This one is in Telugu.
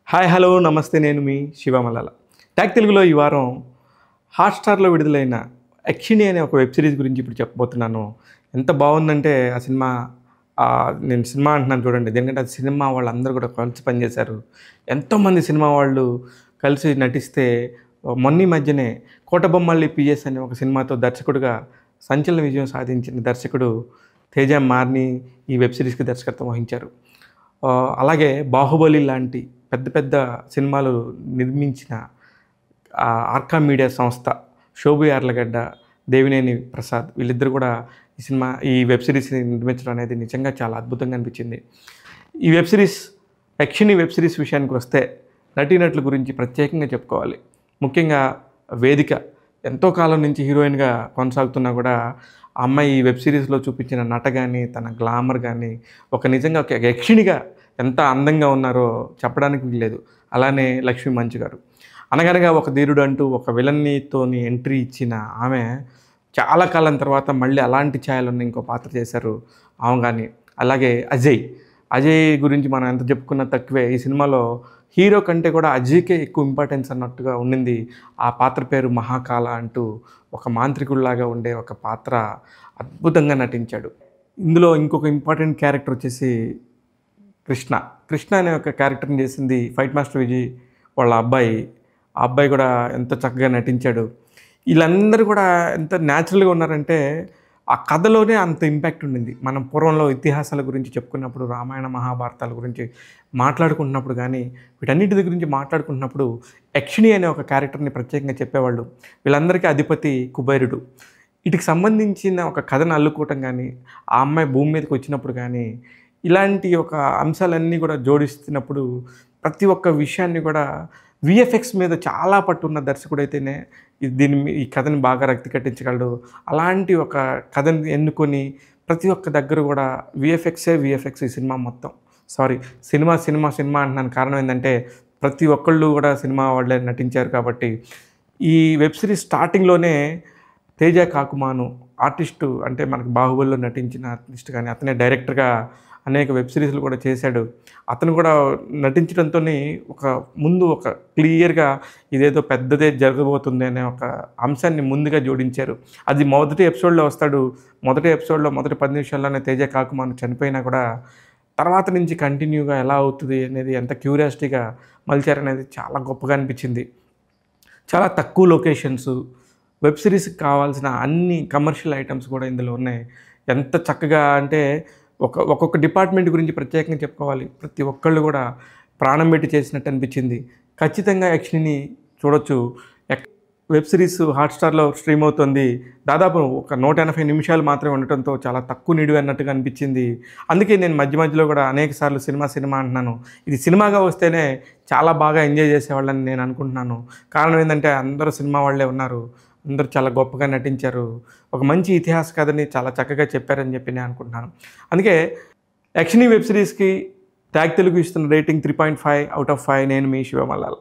హాయ్ హలో నమస్తే నేను మీ శివమలాల ట్యాగ్ తెలుగులో ఈ వారం హాట్‌స్టార్‌లో విడుదలైన 'యక్షిణి' అనే ఒక వెబ్ సిరీస్ గురించి ఇప్పుడు చెప్పబోతున్నాను. ఎంత బాగుందంటే ఆ సినిమా నేను సినిమా అంటున్నాను చూడండి. ఎందుకంటే అది సినిమా వాళ్ళందరూ కూడా కలిసి పనిచేశారు. ఎంతోమంది సినిమా వాళ్ళు కలిసి నటిస్తే మొన్న ఈ మధ్యనే 'కోటబొమ్మల్లి పిఎస్' అనే ఒక సినిమాతో దర్శకుడిగా సంచలన విజయం సాధించిన దర్శకుడు తేజ మార్ని ఈ వెబ్ సిరీస్‌కి దర్శకత్వం వహించారు. అలాగే 'బాహుబలి' లాంటి పెద్ద పెద్ద సినిమాలు నిర్మించిన ఆర్కా మీడియా సంస్థ శోభు యార్లగడ్డ, దేవినేని ప్రసాద్ వీళ్ళిద్దరూ కూడా ఈ వెబ్ సిరీస్‌ని నిర్మించడం అనేది నిజంగా చాలా అద్భుతంగా అనిపించింది. ఈ వెబ్ సిరీస్ 'యక్షిణి' వెబ్ సిరీస్ విషయానికి వస్తే నటీనటుల గురించి ప్రత్యేకంగా చెప్పుకోవాలి. ముఖ్యంగా వేదిక ఎంతో కాలం నుంచి హీరోయిన్‌గా కొనసాగుతున్నా కూడా ఆ అమ్మాయి ఈ వెబ్ సిరీస్‌లో చూపించిన నట గాని, తన గ్లామర్ గాని నిజంగా ఒక యక్షిణిగా ఎంత అందంగా ఉన్నారో చెప్పడానికి వీల్లేదు. అలానే లక్ష్మీ మంచు గారు. అనగనగా ఒక ధీరుడు అంటూ ఒక విలన్‌తోని ఎంట్రీ ఇచ్చిన ఆమె చాలా కాలం తర్వాత మళ్ళీ అలాంటి ఛాయలున్న ఇంకో పాత్ర చేశారు ఆమె గాని. అలాగే అజయ్ గురించి మనం ఎంత చెప్పుకున్నా తక్కువే. ఈ సినిమాలో హీరో కంటే కూడా అజయ్‌కే ఎక్కువ ఇంపార్టెన్స్ అన్నట్టుగా ఉండింది. ఆ పాత్ర పేరు మహాకాల అంటూ ఒక మాంత్రికుడిలాగా ఉండే ఒక పాత్ర అద్భుతంగా నటించాడు. ఇందులో ఇంకొక ఇంపార్టెంట్ క్యారెక్టర్ వచ్చేసి కృష్ణ అనే ఒక క్యారెక్టర్ని చేసింది ఫైట్ మాస్టర్ విజయ్ వాళ్ళ అబ్బాయి. ఆ అబ్బాయి కూడా ఎంతో చక్కగా నటించాడు. వీళ్ళందరూ కూడా ఎంత న్యాచురల్గా ఉన్నారంటే ఆ కథలోనే అంత ఇంపాక్ట్ ఉండింది. మనం పూర్వంలో ఇతిహాసాల గురించి చెప్పుకున్నప్పుడు, రామాయణ మహాభారతాల గురించి మాట్లాడుకుంటున్నప్పుడు కానీ, వీటన్నిటి గురించి మాట్లాడుకుంటున్నప్పుడు యక్షిణి అనే ఒక క్యారెక్టర్ని ప్రత్యేకంగా చెప్పేవాళ్ళు. వీళ్ళందరికీ అధిపతి కుబేరుడు. వీటికి సంబంధించిన ఒక కథను అల్లుకోవటం కానీ, ఆ అమ్మాయి భూమి మీదకి వచ్చినప్పుడు కానీ, ఇలాంటి ఒక అంశాలన్నీ కూడా జోడిస్తున్నప్పుడు ప్రతి ఒక్క విషయాన్ని కూడా విఎఫ్ఎక్స్ మీద చాలా పట్టున్న దర్శకుడైతేనే ఈ కథని బాగా రక్తి కట్టించగలడు. అలాంటి ఒక కథని ఎన్నుకొని ప్రతి ఒక్క దగ్గర కూడా విఎఫ్ఎక్స్ ఈ సినిమా మొత్తం. సినిమా అంటున్నాను. కారణం ఏంటంటే ప్రతి ఒక్కళ్ళు కూడా సినిమా వాళ్ళే నటించారు కాబట్టి. ఈ వెబ్ సిరీస్ స్టార్టింగ్‌లోనే తేజ కాకుమాను ఆర్టిస్టు, అంటే మనకు 'బాహుబలిలో' నటించిన ఆర్టిస్ట్ కానీ, అతనే డైరెక్టర్గా అనేక వెబ్ సిరీస్లు కూడా చేశాడు. అతను కూడా నటించడంతోనే ముందు ఒక క్లియర్గా ఇదేదో పెద్దదే జరగబోతుంది అనే ఒక అంశాన్ని ముందుగా జోడించారు. అది మొదటి ఎపిసోడ్లో వస్తాడు. మొదటి ఎపిసోడ్లో మొదటి 10 నిమిషాల్లోనే తేజ కాకుమాను చనిపోయినా కూడా తర్వాత నుంచి కంటిన్యూగా ఎలా అవుతుంది అనేది ఎంత క్యూరియాసిటీగా మలిచారనేది చాలా గొప్పగా అనిపించింది. చాలా తక్కువ లొకేషన్సు, వెబ్ సిరీస్కి కావాల్సిన అన్ని కమర్షియల్ ఐటమ్స్ కూడా ఇందులో ఉన్నాయి. ఎంత చక్కగా అంటే ఒక్కొక్క డిపార్ట్మెంట్ గురించి ప్రత్యేకంగా చెప్పుకోవాలి. ప్రతి ఒక్కళ్ళు కూడా ప్రాణం పెట్టి చేసినట్టు అనిపించింది. ఖచ్చితంగా యక్షిణిని చూడొచ్చు. వెబ్ సిరీస్ హాట్‌స్టార్‌లో స్ట్రీమ్ అవుతుంది. దాదాపు 180 నిమిషాలు మాత్రమే ఉండటంతో చాలా తక్కువ నిడివి అన్నట్టుగా అనిపించింది. అందుకే నేను మధ్యలో కూడా అనేక సార్లు సినిమా అంటున్నాను. ఇది సినిమాగా వస్తేనే చాలా బాగా ఎంజాయ్ చేసేవాళ్ళని నేను అనుకుంటున్నాను. కారణం ఏంటంటే అందరూ సినిమా వాళ్ళే ఉన్నారు. అందరూ చాలా గొప్పగా నటించారు. ఒక మంచి ఇతిహాస కథని చాలా చక్కగా చెప్పారని చెప్పి నేను అనుకుంటున్నాను. అందుకే యక్షిణి వెబ్ సిరీస్‌కి ట్యాగ్ తెలుగు ఇస్తున్న రేటింగ్ 3.5 ఔట్ ఆఫ్ 5. నేను మీ శివమల్లాల్.